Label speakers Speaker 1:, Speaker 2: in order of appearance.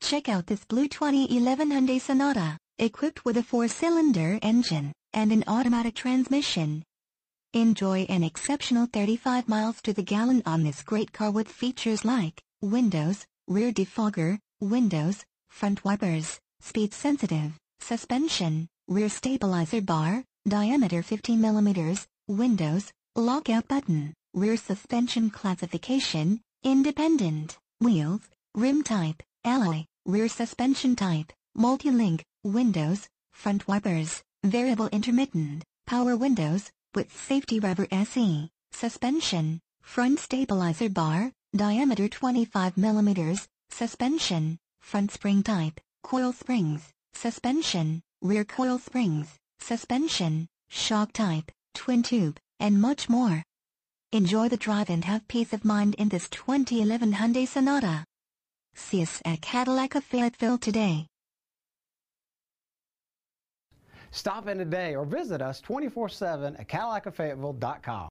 Speaker 1: Check out this blue 2011 Hyundai Sonata, equipped with a 4-cylinder engine and an automatic transmission. Enjoy an exceptional 35 miles to the gallon on this great car with features like windows, rear defogger, windows, front wipers, speed-sensitive, suspension, rear stabilizer bar, diameter 15 mm, windows, lockout button, rear suspension classification, independent, wheels, rim type, alloy, rear suspension type, multi-link, windows, front wipers, variable intermittent, power windows, with safety rubber SE, suspension, front stabilizer bar, diameter 25 mm, suspension, front spring type, coil springs, suspension, rear coil springs, suspension, shock type, twin tube, and much more. Enjoy the drive and have peace of mind in this 2011 Hyundai Sonata. See us at Cadillac of Fayetteville today.
Speaker 2: Stop in today or visit us 24/7 at CadillacofFayetteville.com.